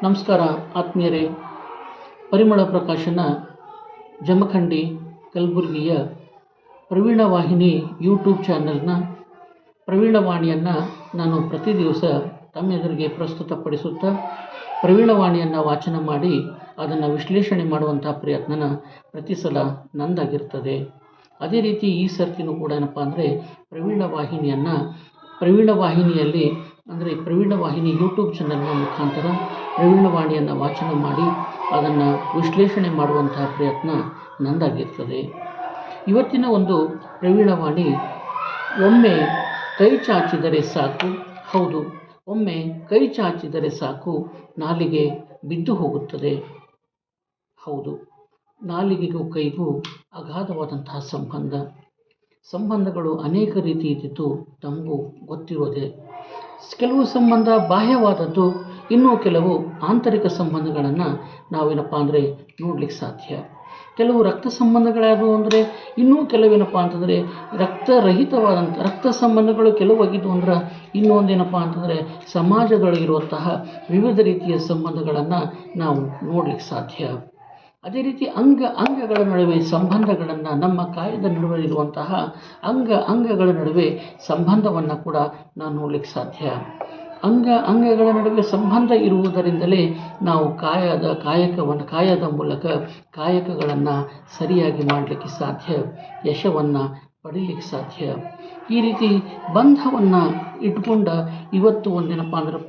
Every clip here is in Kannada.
ನಮಸ್ಕಾರ ಆತ್ಮೀಯರೇ. ಪರಿಮಳ ಪ್ರಕಾಶನ ಜಮಖಂಡಿ ಕಲಬುರಗಿಯ ಪ್ರವೀಣ ವಾಹಿನಿ ಯೂಟ್ಯೂಬ್ ಚಾನಲ್ನ ಪ್ರವೀಣವಾಣಿಯನ್ನು ನಾನು ಪ್ರತಿ ದಿವಸ ತಮ್ಮೆದುರಿಗೆ ಪ್ರಸ್ತುತಪಡಿಸುತ್ತಾ ಪ್ರವೀಣವಾಣಿಯನ್ನು ವಾಚನ ಮಾಡಿ ಅದನ್ನು ವಿಶ್ಲೇಷಣೆ ಮಾಡುವಂಥ ಪ್ರಯತ್ನನ ಪ್ರತಿ ಸಲ ನಂದಾಗಿರ್ತದೆ. ಅದೇ ರೀತಿ ಈ ಸರ್ತಿನೂ ಕೂಡ ಏನಪ್ಪ ಅಂದರೆ ಪ್ರವೀಣವಾಹಿನಿಯಲ್ಲಿ ಅಂದರೆ ಪ್ರವೀಣವಾಹಿನಿ ಯೂಟ್ಯೂಬ್ ಚಾನಲ್ನ ಮುಖಾಂತರ ಪ್ರವೀಣವಾಣಿಯನ್ನು ವಾಚನ ಮಾಡಿ ಅದನ್ನು ವಿಶ್ಲೇಷಣೆ ಮಾಡುವಂತಹ ಪ್ರಯತ್ನ ನಂದಾಗಿರ್ತದೆ. ಇವತ್ತಿನ ಒಂದು ಪ್ರವೀಣವಾಣಿ, ಒಮ್ಮೆ ಕೈ ಚಾಚಿದರೆ ಸಾಕು, ಹೌದು, ಒಮ್ಮೆ ಕೈ ಚಾಚಿದರೆ ಸಾಕು ನಾಲಿಗೆ ಬಿದ್ದು ಹೋಗುತ್ತದೆ. ಹೌದು, ನಾಲಿಗೆಗೂ ಕೈಗೂ ಅಗಾಧವಾದಂತಹ ಸಂಬಂಧಗಳು ಅನೇಕ ರೀತಿ ಇದ್ದಿದ್ದು ತಮಗೂ ಗೊತ್ತಿರೋದೆ. ಕೆಲವು ಸಂಬಂಧ ಬಾಹ್ಯವಾದದ್ದು, ಇನ್ನೂ ಕೆಲವು ಆಂತರಿಕ ಸಂಬಂಧಗಳನ್ನು ನಾವೇನಪ್ಪ ಅಂದರೆ ನೋಡ್ಲಿಕ್ಕೆ ಸಾಧ್ಯ. ಕೆಲವು ರಕ್ತ ಸಂಬಂಧಗಳಾದವು ಅಂದರೆ, ಇನ್ನೂ ಕೆಲವೇನಪ್ಪ ಅಂತಂದರೆ ರಕ್ತ ಸಂಬಂಧಗಳು ಕೆಲವಾಗಿದ್ದು ಅಂದ್ರೆ, ಇನ್ನೂ ಒಂದೇನಪ್ಪ ಅಂತಂದರೆ ಸಮಾಜಗಳಿರುವಂತಹ ವಿವಿಧ ರೀತಿಯ ಸಂಬಂಧಗಳನ್ನು ನಾವು ನೋಡ್ಲಿಕ್ಕೆ ಸಾಧ್ಯ. ಅದೇ ರೀತಿ ಅಂಗಗಳ ನಡುವೆ ಸಂಬಂಧಗಳನ್ನು, ನಮ್ಮ ಕಾಯದ ನಡುವೆ ಇರುವಂತಹ ಅಂಗಗಳ ನಡುವೆ ಸಂಬಂಧವನ್ನು ಕೂಡ ನಾವು ನೋಡ್ಲಿಕ್ಕೆ ಸಾಧ್ಯ. ಅಂಗಗಳ ನಡುವೆ ಸಂಬಂಧ ಇರುವುದರಿಂದಲೇ ನಾವು ಕಾಯದ ಮೂಲಕ ಕಾಯಕಗಳನ್ನು ಸರಿಯಾಗಿ ಮಾಡಲಿಕ್ಕೆ ಸಾಧ್ಯ, ಯಶವನ್ನು ಪಡೀಲಿಕ್ಕೆ ಸಾಧ್ಯ. ಈ ರೀತಿ ಬಂಧವನ್ನು ಇಟ್ಕೊಂಡ ಇವತ್ತು ಒಂದೇನಪ್ಪ ಅಂದರೆ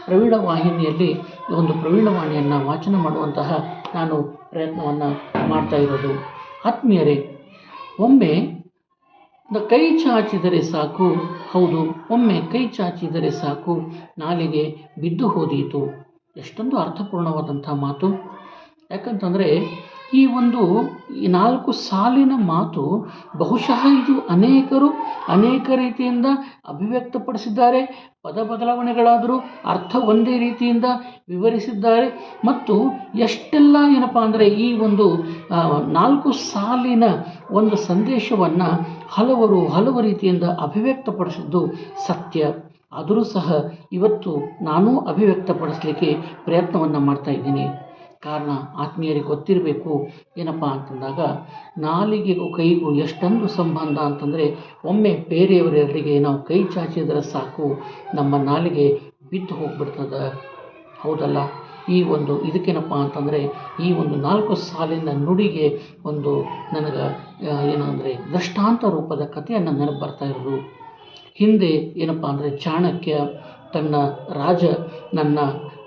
ಪ್ರವೀಣವಾಹಿನಿಯಲ್ಲಿ ಒಂದು ಪ್ರವೀಣವಾಣಿಯನ್ನು ವಾಚನ ಮಾಡುವಂತಹ ನಾನು ಪ್ರಯತ್ನವನ್ನು ಮಾಡ್ತಾ ಇರೋದು. ಆತ್ಮೀಯರೇ, ಒಮ್ಮೆ ಕೈ ಚಾಚಿದರೆ ಸಾಕು, ಹೌದು, ಒಮ್ಮೆ ಕೈ ಚಾಚಿದರೆ ಸಾಕು ನಾಲಿಗೆ ಬಿದ್ದು ಹೋದೀತು. ಎಷ್ಟೊಂದು ಅರ್ಥಪೂರ್ಣವಾದಂಥ ಮಾತು. ಯಾಕಂತಂದರೆ ಈ 4 ಸಾಲಿನ ಮಾತು ಬಹುಶಃ ಇದು ಅನೇಕ ರೀತಿಯಿಂದ ಅಭಿವ್ಯಕ್ತಪಡಿಸಿದ್ದಾರೆ. ಪದ ಬದಲಾವಣೆಗಳಾದರೂ ಅರ್ಥ ಒಂದೇ ರೀತಿಯಿಂದ ವಿವರಿಸಿದ್ದಾರೆ. ಮತ್ತು ಎಷ್ಟೆಲ್ಲ ಏನಪ್ಪ ಅಂದರೆ ಈ 4 ಸಾಲಿನ ಒಂದು ಸಂದೇಶವನ್ನು ಹಲವು ರೀತಿಯಿಂದ ಅಭಿವ್ಯಕ್ತಪಡಿಸಿದ್ದು ಸತ್ಯ. ಆದರೂ ಸಹ ಇವತ್ತು ನಾನೂ ಅಭಿವ್ಯಕ್ತಪಡಿಸಲಿಕ್ಕೆ ಪ್ರಯತ್ನವನ್ನು ಮಾಡ್ತಾ ಇದ್ದೀನಿ. ಕಾರಣ ಆತ್ಮೀಯರಿಗೆ ಗೊತ್ತಿರಬೇಕು ಏನಪ್ಪ ಅಂತಂದಾಗ, ನಾಲಿಗೆಗೂ ಕೈಗೂ ಎಷ್ಟೊಂದು ಸಂಬಂಧ ಅಂತಂದರೆ, ಒಮ್ಮೆ ಬೇರೆಯವರೆಲ್ಲರಿಗೆ ನಾವು ಕೈ ಚಾಚಿದರೆ ಸಾಕು ನಮ್ಮ ನಾಲಿಗೆ ಬಿದ್ದು ಹೋಗ್ಬಿಡ್ತದೆ. ಹೌದಲ್ಲ? ಇದಕ್ಕೇನಪ್ಪ ಅಂತಂದರೆ ಈ 4 ಸಾಲಿನ ನುಡಿಗೆ ನನಗೆ ಏನಂದರೆ ದೃಷ್ಟಾಂತ ರೂಪದ ಕಥೆಯನ್ನು ನೆನಪು ಬರ್ತಾ ಇರೋದು. ಹಿಂದೆ ಏನಪ್ಪ ಅಂದರೆ ಚಾಣಕ್ಯ ತನ್ನ ನನ್ನ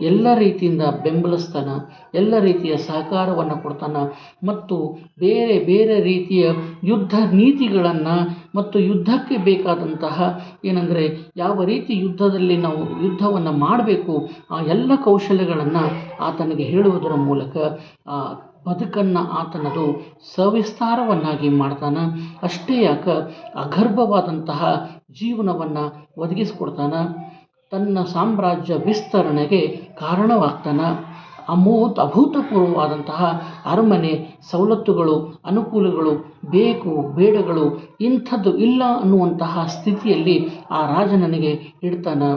ಎಲ್ಲ ರೀತಿಯಿಂದ ಬೆಂಬಲಿಸ್ತಾನೆ, ಎಲ್ಲ ರೀತಿಯ ಸಹಕಾರವನ್ನು ಕೊಡ್ತಾನೆ ಮತ್ತು ಬೇರೆ ರೀತಿಯ ಯುದ್ಧ ನೀತಿಗಳನ್ನು ಮತ್ತು ಯುದ್ಧಕ್ಕೆ ಬೇಕಾದಂತಹ ಏನಂದರೆ ಯಾವ ರೀತಿ ಯುದ್ಧದಲ್ಲಿ ನಾವು ಯುದ್ಧವನ್ನು ಮಾಡಬೇಕು ಆ ಎಲ್ಲ ಕೌಶಲ್ಯಗಳನ್ನು ಆತನಿಗೆ ಹೇಳುವುದರ ಮೂಲಕ ಆ ಬದುಕನ್ನು ಆತನದು ಸವಿಸ್ತಾರವನ್ನಾಗಿ ಮಾಡ್ತಾನೆ. ಅಷ್ಟೇ ಯಾಕೆ ಅಗರ್ಭವಾದಂತಹ ಜೀವನವನ್ನು ಒದಗಿಸ್ಕೊಡ್ತಾನೆ. ತನ್ನ ಸಾಮ್ರಾಜ್ಯ ವಿಸ್ತರಣೆಗೆ ಕಾರಣವಾಗ್ತಾನೆ. ಅಭೂತಪೂರ್ವವಾದಂತಹ ಅರಮನೆ, ಸವಲತ್ತುಗಳು, ಅನುಕೂಲಗಳು, ಬೇಕು ಬೇಡಗಳು ಇಂಥದ್ದು ಇಲ್ಲ ಅನ್ನುವಂತಹ ಸ್ಥಿತಿಯಲ್ಲಿ ಆ ರಾಜನಿಗೆ ಇಡ್ತಾನೆ.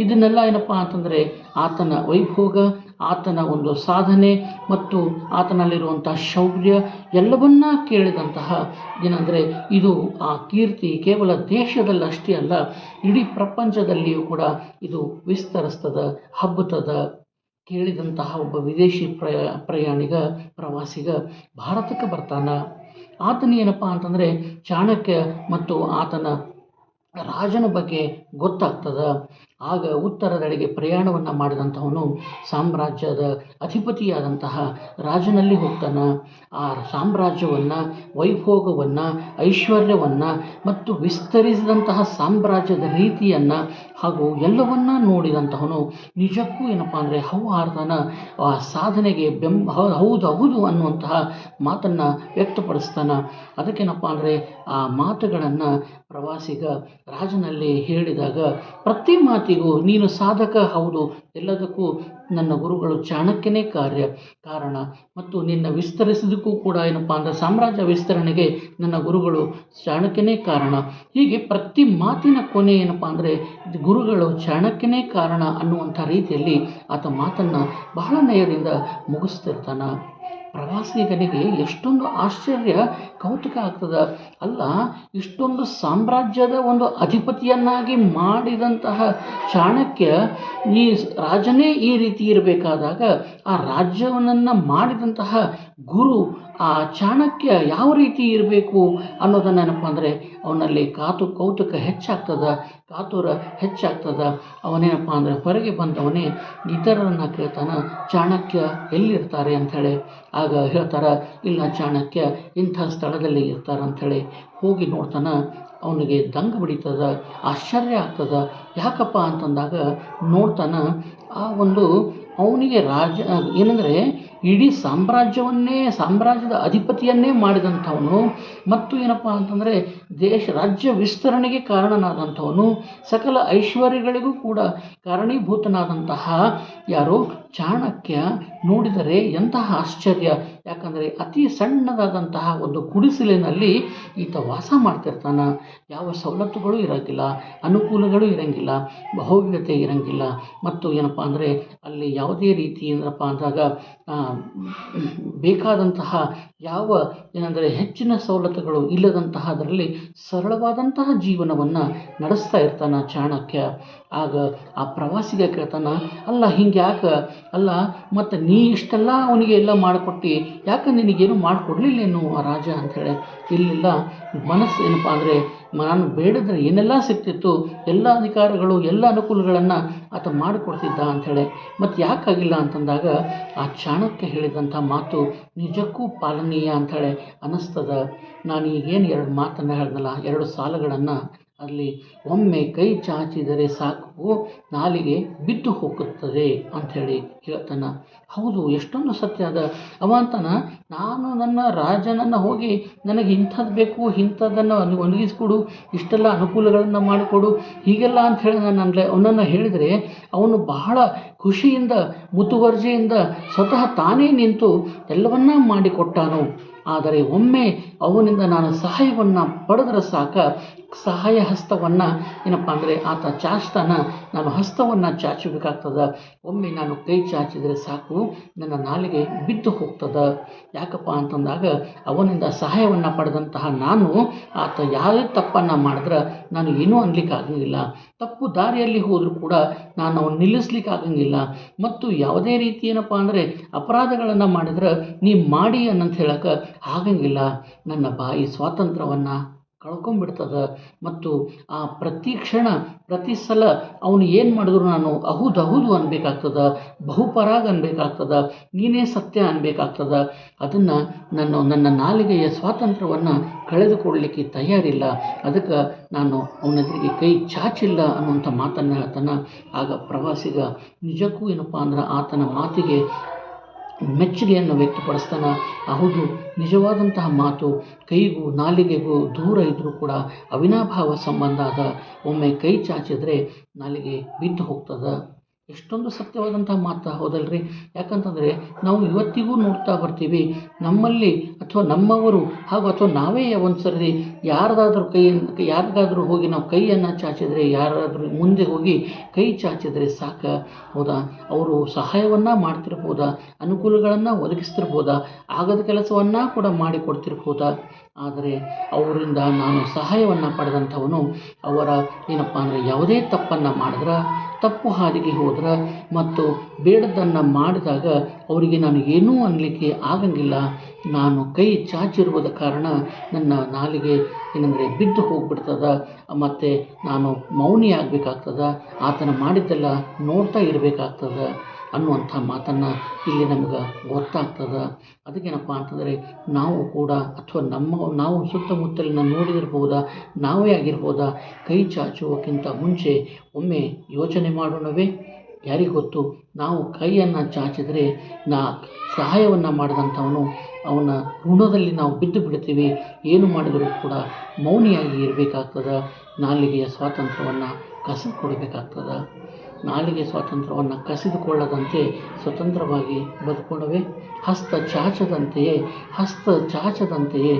ಇದನ್ನೆಲ್ಲ ಏನಪ್ಪ ಅಂತಂದರೆ ಆತನ ವೈಭೋಗ, ಆತನ ಸಾಧನೆ ಮತ್ತು ಆತನಲ್ಲಿರುವಂಥ ಶೌರ್ಯ ಎಲ್ಲವನ್ನ ಕೇಳಿದಂತಹ ಏನಂದರೆ ಇದು ಆ ಕೀರ್ತಿ ಕೇವಲ ದೇಶದಲ್ಲಿ ಅಷ್ಟೇ ಅಲ್ಲ, ಇಡೀ ಪ್ರಪಂಚದಲ್ಲಿಯೂ ಕೂಡ ಇದು ವಿಸ್ತರಿಸ್ತದ, ಹಬ್ಬುತ್ತದೆ. ಕೇಳಿದಂತಹ ಒಬ್ಬ ವಿದೇಶಿ ಪ್ರವಾಸಿಗ ಭಾರತಕ್ಕೆ ಬರ್ತಾನೆ. ಆತನೇನಪ್ಪ ಅಂತಂದರೆ ಚಾಣಕ್ಯ ಮತ್ತು ಆತನ ರಾಜನ ಬಗ್ಗೆ ಗೊತ್ತಾಗ್ತದೆ. ಆಗ ಉತ್ತರದೆಡೆಗೆ ಪ್ರಯಾಣವನ್ನು ಮಾಡಿದಂಥವನು ಸಾಮ್ರಾಜ್ಯದ ಅಧಿಪತಿಯಾದಂತಹ ರಾಜನಲ್ಲಿ ಹೋಗ್ತಾನೆ. ಆ ಸಾಮ್ರಾಜ್ಯವನ್ನು, ವೈಭೋಗವನ್ನು, ಐಶ್ವರ್ಯವನ್ನು ಮತ್ತು ವಿಸ್ತರಿಸಿದಂತಹ ಸಾಮ್ರಾಜ್ಯದ ರೀತಿಯನ್ನು ಹಾಗೂ ಎಲ್ಲವನ್ನ ನೋಡಿದಂಥವನು ನಿಜಕ್ಕೂ ಏನಪ್ಪ ಅಂದರೆ ಹೌಹಾರ್ತಾನೆ. ಆ ಸಾಧನೆಗೆ ಹೌದು ಅನ್ನುವಂತಹ ಮಾತನ್ನು ವ್ಯಕ್ತಪಡಿಸ್ತಾನೆ. ಅದಕ್ಕೇನಪ್ಪ ಅಂದರೆ ಆ ಮಾತುಗಳನ್ನು ಪ್ರವಾಸಿಗ ರಾಜನಲ್ಲಿ ಹೇಳಿದ ಕೇಳಿದಾಗ ಪ್ರತಿ ಮಾತಿಗೂ ನೀನು ಸಾಧಕ ಹೌದು, ಎಲ್ಲದಕ್ಕೂ ನನ್ನ ಗುರುಗಳು ಚಾಣಕ್ಯನೇ ಕಾರಣ ಮತ್ತು ನಿನ್ನ ವಿಸ್ತರಿಸಿದಕ್ಕೂ ಕೂಡ ಏನಪ್ಪ ಅಂದರೆ ಸಾಮ್ರಾಜ್ಯ ವಿಸ್ತರಣೆಗೆ ನನ್ನ ಗುರುಗಳು ಚಾಣಕ್ಯನೇ ಕಾರಣ. ಹೀಗೆ ಪ್ರತಿ ಮಾತಿನ ಕೊನೆ ಏನಪ್ಪ ಅಂದರೆ ಗುರುಗಳು ಚಾಣಕ್ಯನೇ ಕಾರಣ ಅನ್ನುವಂಥ ರೀತಿಯಲ್ಲಿ ಆತ ಮಾತನ್ನು ಬಹಳ ನಯದಿಂದ ಮುಗಿಸ್ತಿರ್ತಾನೆ. ಪ್ರವಾಸಿಗನಿಗೆ ಎಷ್ಟೊಂದು ಆಶ್ಚರ್ಯ ಕೌತುಕ ಆಗ್ತದೆ. ಅಲ್ಲ, ಇಷ್ಟೊಂದು ಸಾಮ್ರಾಜ್ಯದ ಒಂದು ಅಧಿಪತಿಯನ್ನಾಗಿ ಮಾಡಿದಂತಹ ಚಾಣಕ್ಯ ಈ ರಾಜನೇ ಈ ರೀತಿ ಇರಬೇಕಾದಾಗ ಆ ರಾಜ್ಯವನ್ನ ಮಾಡಿದಂತಹ ಗುರು ಆ ಚಾಣಕ್ಯ ಯಾವ ರೀತಿ ಇರಬೇಕು ಅನ್ನೋದನ್ನ ಏನಪ್ಪ ಅಂದರೆ ಅವನಲ್ಲಿ ಕೌತುಕ ಕಾತುರ ಹೆಚ್ಚಾಗ್ತದ. ಅವನೇನಪ್ಪ ಅಂದರೆ ಹೊರಗೆ ಬಂದವನೇ ಇತರರನ್ನು ಕೇಳ್ತಾನೆ, ಚಾಣಕ್ಯ ಎಲ್ಲಿರ್ತಾರೆ ಅಂಥೇಳಿ. ಆಗ ಹೇಳ್ತಾರೆ, ಇಲ್ಲ ಚಾಣಕ್ಯ ಇಂಥ ಸ್ಥಳದಲ್ಲಿ ಇರ್ತಾರೆ ಅಂಥೇಳಿ. ಹೋಗಿ ನೋಡ್ತಾನೆ, ಅವನಿಗೆ ದಂಗ ಬಿಡಿತದ, ಆಶ್ಚರ್ಯ ಆಗ್ತದ. ಯಾಕಪ್ಪ ಅಂತಂದಾಗ ನೋಡ್ತಾನೆ, ಆ ಒಂದು ಅವನಿಗೆ ಏನಂದರೆ ಇಡೀ ಸಾಮ್ರಾಜ್ಯದ ಅಧಿಪತಿಯನ್ನೇ ಮಾಡಿದಂಥವನು ಮತ್ತು ಏನಪ್ಪ ಅಂತಂದರೆ ರಾಜ್ಯ ವಿಸ್ತರಣೆಗೆ ಕಾರಣನಾದಂಥವನು, ಸಕಲ ಐಶ್ವರ್ಯಗಳಿಗೂ ಕೂಡ ಕಾರಣೀಭೂತನಾದಂತಹ ಯಾರು ಚಾಣಕ್ಯ ನೋಡಿದರೆ ಎಂತಹ ಆಶ್ಚರ್ಯ. ಯಾಕಂದರೆ ಅತಿ ಸಣ್ಣದಾದಂತಹ ಒಂದು ಗುಡಿಸಲಿನಲ್ಲಿ ಈತ ವಾಸ ಮಾಡ್ತಿರ್ತಾನೆ. ಯಾವ ಸವಲತ್ತುಗಳು ಇರೋಂಗಿಲ್ಲ, ಅನುಕೂಲಗಳು ಇರೋಂಗಿಲ್ಲ, ಭವ್ಯತೆ ಇರೋಂಗಿಲ್ಲ ಮತ್ತು ಏನಪ್ಪ ಅಂದರೆ ಅಲ್ಲಿ ಯಾವುದೇ ರೀತಿ ಏನಪ್ಪ ಅಂದಾಗ ಬೇಕಾದಂತಹ ಏನಂದರೆ ಹೆಚ್ಚಿನ ಸವಲತ್ತುಗಳು ಇಲ್ಲದಂತಹ ಅದರಲ್ಲಿ ಸರಳವಾದಂತಹ ಜೀವನವನ್ನು ನಡೆಸ್ತಾ ಇರ್ತಾನೆ ಚಾಣಕ್ಯ. ಆಗ ಆ ಪ್ರವಾಸಿಗ ಕೇಳ್ತಾನೆ, ಅಲ್ಲ ಹಿಂಗ್ಯಾಕೆ, ಅಲ್ಲ ಮತ್ತು ನೀ ಇಷ್ಟೆಲ್ಲ ಅವನಿಗೆ ಎಲ್ಲ ಮಾಡಿಕೊಟ್ಟು ಯಾಕೆ ನಿನಗೇನು ಮಾಡಿಕೊಡ್ಲಿಲ್ಲೇನು ಆ ರಾಜ ಅಂಥೇಳಿ. ಇಲ್ಲಿಲ್ಲ, ಮನಸ್ಸು ಏನಪ್ಪ ಅಂದರೆ ನಾನು ಬೇಡಿದ್ರೆ ಏನೆಲ್ಲ ಸಿಗ್ತಿತ್ತು, ಎಲ್ಲ ಅಧಿಕಾರಗಳು ಎಲ್ಲ ಅನುಕೂಲಗಳನ್ನು ಆತ ಮಾಡಿಕೊಡ್ತಿದ್ದ ಅಂಥೇಳಿ. ಮತ್ತು ಯಾಕಾಗಿಲ್ಲ ಅಂತಂದಾಗ ಆ ಚಾಣಕ್ಯ ಹೇಳಿದಂಥ ಮಾತು ನಿಜಕ್ಕೂ ಪಾಲನೀಯ ಅಂಥೇಳಿ ಅನ್ನಿಸ್ತದ. ನಾನು ಈಗೇನು 2 ಮಾತನ್ನು ಹೇಳ್ದಲ್ಲ, 2 ಸಾಲುಗಳನ್ನು ಅಲ್ಲಿ ಒಮ್ಮೆ ಕೈ ಚಾಚಿದರೆ ಸಾಕು ನಾಲಿಗೆ ಬಿದ್ದು ಹೋಗುತ್ತದೆ ಅಂಥೇಳಿ ಹೇಳ್ತಾನೆ. ಹೌದು, ಎಷ್ಟೊಂದು ಸತ್ಯ ಅದ. ಅವ ಅಂತಾನೆ, ನಾನು ನನ್ನ ರಾಜನನ್ನು ಹೋಗಿ ನನಗೆ ಇಂಥದ್ದು ಬೇಕು, ಇಂಥದ್ದನ್ನು ಒದಗಿಸ್ಕೊಡು, ಇಷ್ಟೆಲ್ಲ ಅನುಕೂಲಗಳನ್ನು ಮಾಡಿಕೊಡು, ಹೀಗೆಲ್ಲ ಅಂಥೇಳಿ ಅವನನ್ನು ಹೇಳಿದರೆ ಅವನು ಬಹಳ ಖುಷಿಯಿಂದ ಮುತುವರ್ಜಿಯಿಂದ ಸ್ವತಃ ತಾನೇ ನಿಂತು ಎಲ್ಲವನ್ನ ಮಾಡಿಕೊಟ್ಟಾನು. ಆದರೆ ಒಮ್ಮೆ ಅವನಿಂದ ನಾನು ಸಹಾಯವನ್ನು ಪಡೆದ್ರೆ ಸಾಕ, ಸಹಾಯ ಹಸ್ತವನ್ನು ಏನಪ್ಪ ಅಂದರೆ ಆತ ಚಾಚ್ತಾನ, ನಾನು ಹಸ್ತವನ್ನು ಚಾಚಬೇಕಾಗ್ತದೆ. ಒಮ್ಮೆ ನಾನು ಕೈ ಚಾಚಿದರೆ ಸಾಕು ನನ್ನ ನಾಲಿಗೆ ಬಿದ್ದು ಹೋಗ್ತದೆ. ಯಾಕಪ್ಪ ಅಂತಂದಾಗ ಅವನಿಂದ ಸಹಾಯವನ್ನು ಪಡೆದಂತಹ ನಾನು ಆತ ಯಾವುದೇ ತಪ್ಪನ್ನು ಮಾಡಿದ್ರೆ ನಾನು ಏನೂ ಅನ್ಲಿಕ್ಕೆ ಆಗಂಗಿಲ್ಲ. ತಪ್ಪು ದಾರಿಯಲ್ಲಿ ಹೋದರೂ ಕೂಡ ನಾನು ಅವನು ನಿಲ್ಲಿಸ್ಲಿಕ್ಕೆ ಆಗಂಗಿಲ್ಲ. ಮತ್ತು ಯಾವುದೇ ರೀತಿ ಏನಪ್ಪ ಅಂದರೆ ಅಪರಾಧಗಳನ್ನು ಮಾಡಿದ್ರೆ ನೀ ಮಾಡಿ ಅನ್ನಂತ ಹೇಳಕ್ಕೆ ಆಗಂಗಿಲ್ಲ. ನನ್ನ ಬಾಯಿ ಸ್ವಾತಂತ್ರ್ಯವನ್ನು ಕಳ್ಕೊಂಡ್ಬಿಡ್ತದೆ. ಮತ್ತು ಆ ಪ್ರತಿ ಕ್ಷಣ ಪ್ರತಿ ಸಲ ಅವನು ಏನು ಮಾಡಿದ್ರು ನಾನು ಹೌದು ಅನ್ಬೇಕಾಗ್ತದೆ, ಬಹುಪರಾಗ ಅನ್ಬೇಕಾಗ್ತದೆ, ನೀನೇ ಸತ್ಯ ಅನ್ಬೇಕಾಗ್ತದೆ. ಅದನ್ನು ನನ್ನ ನಾಲಿಗೆಯ ಸ್ವಾತಂತ್ರ್ಯವನ್ನು ಕಳೆದುಕೊಳ್ಳಲಿಕ್ಕೆ ತಯಾರಿಲ್ಲ. ಅದಕ್ಕೆ ನಾನು ಅವನೆದುರಿಗೆ ಕೈ ಚಾಚಿಲ್ಲ ಅನ್ನುವಂಥ ಮಾತನ್ನು ಹೇಳ್ತಾನೆ. ಆಗ ಪ್ರವಾಸಿಗ ನಿಜಕ್ಕೂ ಏನಪ್ಪ ಅಂದ್ರೆ ಆತನ ಮಾತಿಗೆ ಮೆಚ್ಚುಗೆಯನ್ನು ವ್ಯಕ್ತಪಡಿಸ್ತಾನೆ. ಹೌದು, ನಿಜವಾದಂತಹ ಮಾತು. ಕೈಗೂ ನಾಲಿಗೆಗೂ ದೂರ ಇದ್ದರೂ ಕೂಡ ಅವಿನಾಭಾವ ಸಂಬಂಧ ಅದ. ಒಮ್ಮೆ ಕೈ ಚಾಚಿದರೆ ನಾಲಿಗೆ ಬಿದ್ದು ಹೋಗ್ತದೆ. ಎಷ್ಟೊಂದು ಸತ್ಯವಾದಂಥ ಮಾತು, ಹೌದಲ್ರಿ? ಯಾಕಂತಂದರೆ ನಾವು ಇವತ್ತಿಗೂ ನೋಡ್ತಾ ಬರ್ತೀವಿ, ನಮ್ಮಲ್ಲಿ ಅಥವಾ ನಮ್ಮವರು ಹಾಗೂ ಅಥವಾ ನಾವೇ ಒಂದು ಸರಿ ಯಾರಿಗಾದರೂ ಹೋಗಿ ನಾವು ಕೈಯನ್ನು ಚಾಚಿದರೆ, ಯಾರಾದರೂ ಮುಂದೆ ಹೋಗಿ ಕೈ ಚಾಚಿದರೆ ಸಾಕ, ಹೌದಾ, ಅವರು ಸಹಾಯವನ್ನು ಮಾಡ್ತಿರ್ಬೋದಾ, ಅನುಕೂಲಗಳನ್ನು ಒದಗಿಸ್ತಿರ್ಬೋದಾ, ಆಗದ ಕೆಲಸವನ್ನು ಕೂಡ ಮಾಡಿಕೊಡ್ತಿರ್ಬೋದಾ. ಆದರೆ ಅವರಿಂದ ನಾನು ಸಹಾಯವನ್ನು ಪಡೆದಂಥವನು ಅವರ ಏನಪ್ಪ ಅಂದರೆ ಯಾವುದೇ ತಪ್ಪನ್ನು ಮಾಡಿದ್ರೆ, ತಪ್ಪು ಹಾದಿಗೆ ಹೋದ್ರೆ ಮತ್ತು ಬೇಡದ್ದನ್ನು ಮಾಡಿದಾಗ ಅವರಿಗೆ ನಾನು ಏನೂ ಅನ್ನಲಿಕ್ಕೆ ಆಗಂಗಿಲ್ಲ. ನಾನು ಕೈ ಚಾಚಿರುವುದ ಕಾರಣ ನನ್ನ ನಾಲಿಗೆ ಏನಂದರೆ ಬಿದ್ದು ಹೋಗ್ಬಿಡ್ತದೆ. ಮತ್ತು ನಾನು ಮೌನಿ ಆಗಬೇಕಾಗ್ತದೆ, ಆತನ ಮಾಡಿದ್ದೆಲ್ಲ ನೋಡ್ತಾ ಇರಬೇಕಾಗ್ತದೆ ಅನ್ನುವಂಥ ಮಾತನ್ನು ಇಲ್ಲಿ ನಮ್ಗೆ ಗೊತ್ತಾಗ್ತದೆ. ಅದಕ್ಕೇನಪ್ಪ ಅಂತಂದರೆ ನಾವು ಕೂಡ ಅಥವಾ ನಾವು ಸುತ್ತಮುತ್ತಲಿನ ನೋಡಿದಿರ್ಬೋದಾ, ನಾವೇ ಆಗಿರ್ಬೋದಾ, ಕೈ ಚಾಚುವಕ್ಕಿಂತ ಮುಂಚೆ ಒಮ್ಮೆ ಯೋಚನೆ ಮಾಡೋಣವೇ? ಯಾರಿಗೊತ್ತು, ನಾವು ಕೈಯನ್ನು ಚಾಚಿದರೆ ಸಹಾಯವನ್ನು ಮಾಡಿದಂಥವನು ಅವನ ಋಣದಲ್ಲಿ ನಾವು ಬಿದ್ದು ಬಿಡ್ತೀವಿ. ಏನು ಮಾಡಿದರೂ ಕೂಡ ಮೌನಿಯಾಗಿ ಇರಬೇಕಾಗ್ತದೆ. ನಾಲಿಗೆಯ ಸ್ವಾತಂತ್ರ್ಯವನ್ನು ಕಸಿದು ಕೊಡಬೇಕಾಗ್ತದೆ. ನಾಲಿಗೆ ಸ್ವಾತಂತ್ರ್ಯವನ್ನು ಕಸಿದುಕೊಳ್ಳದಂತೆ ಸ್ವತಂತ್ರವಾಗಿ ಬದುಕೋಣವೇ. ಹಸ್ತ ಚಾಚದಂತೆಯೇ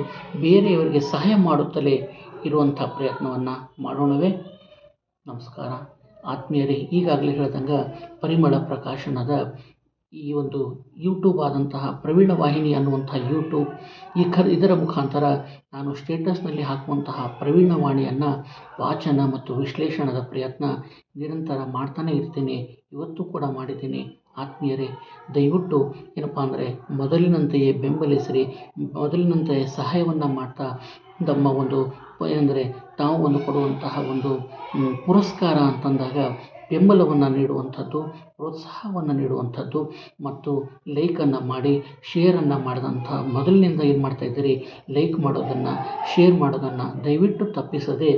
ಬೇರೆಯವರಿಗೆ ಸಹಾಯ ಮಾಡುತ್ತಲೇ ಇರುವಂಥ ಪ್ರಯತ್ನವನ್ನು ಮಾಡೋಣವೇ. ನಮಸ್ಕಾರ ಆತ್ಮೀಯರೇ, ಈಗಾಗಲೇ ಹೇಳಿದಂಗೆ ಪರಿಮಳ ಪ್ರಕಾಶನದ ಈ ಒಂದು ಯೂಟ್ಯೂಬ್ ಆದಂತಹ ಪ್ರವೀಣ ವಾಹಿನಿ ಅನ್ನುವಂಥ ಯೂಟ್ಯೂಬ್ ಇದರ ಮುಖಾಂತರ ನಾನು ಸ್ಟೇಟಸ್ನಲ್ಲಿ ಹಾಕುವಂತಹ ಪ್ರವೀಣ ವಾಣಿಯನ್ನು ವಾಚನ ಮತ್ತು ವಿಶ್ಲೇಷಣದ ಪ್ರಯತ್ನ ನಿರಂತರ ಮಾಡ್ತಾನೆ ಇರ್ತೀನಿ. ಇವತ್ತು ಕೂಡ ಮಾಡಿದ್ದೀನಿ. ಆತ್ಮೀಯರೇ, ದಯವಿಟ್ಟು ಏನಪ್ಪ ಅಂದರೆ ಮೊದಲಿನಂತೆಯೇ ಬೆಂಬಲಿಸಿರಿ. ಮೊದಲಿನಂತೆಯೇ ಸಹಾಯವನ್ನು ಮಾಡ್ತಾ ನಮ್ಮ ಒಂದು ಏನಂದರೆ ತಾವು ಒಂದು ಕೊಡುವಂತಹ ಒಂದು ಪುರಸ್ಕಾರ ಅಂತಂದಾಗ ಬೆಂಬಲವನ್ನು ನೀಡುವಂಥದ್ದು, ಪ್ರೋತ್ಸಾಹವನ್ನು ನೀಡುವಂಥದ್ದು ಮತ್ತು ಲೈಕನ್ನು ಮಾಡಿ ಶೇರನ್ನು ಮಾಡಿದಂಥ ಮೊದಲಿನಿಂದ ಏನು ಮಾಡ್ತಾಯಿದ್ದೀರಿ, ಲೈಕ್ ಮಾಡೋದನ್ನು, ಶೇರ್ ಮಾಡೋದನ್ನು ದಯವಿಟ್ಟು ತಪ್ಪಿಸದೆ,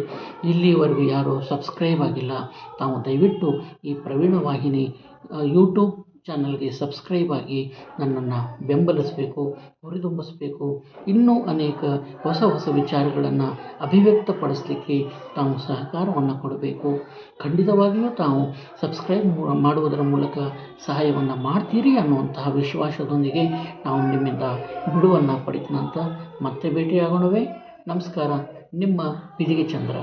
ಇಲ್ಲಿವರೆಗೂ ಯಾರು ಸಬ್ಸ್ಕ್ರೈಬ್ ಆಗಿಲ್ಲ ತಾವು ದಯವಿಟ್ಟು ಈ ಪ್ರವೀಣ ವಾಹಿನಿ ಯೂಟ್ಯೂಬ್ ಚಾನಲ್ಗೆ ಸಬ್ಸ್ಕ್ರೈಬ್ ಆಗಿ ನನ್ನನ್ನು ಬೆಂಬಲಿಸಬೇಕು, ಹುರಿದುಂಬಿಸಬೇಕು. ಇನ್ನೂ ಅನೇಕ ಹೊಸ ವಿಚಾರಗಳನ್ನು ಅಭಿವ್ಯಕ್ತಪಡಿಸಲಿಕ್ಕೆ ತಾವು ಸಹಕಾರವನ್ನು ಕೊಡಬೇಕು. ಖಂಡಿತವಾಗಿಯೂ ತಾವು ಸಬ್ಸ್ಕ್ರೈಬ್ ಮಾಡುವುದರ ಮೂಲಕ ಸಹಾಯವನ್ನು ಮಾಡ್ತೀರಿ ಅನ್ನುವಂತಹ ವಿಶ್ವಾಸದೊಂದಿಗೆ ನಾವು ನಿಮ್ಮಿಂದ ಬಿಡುವನ್ನು ಪಡಿತೀನಂತ ಮತ್ತೆ ಭೇಟಿಯಾಗೋಣವೇ. ನಮಸ್ಕಾರ, ನಿಮ್ಮ ಬಿದಿಗೆ ಚಂದ್ರ.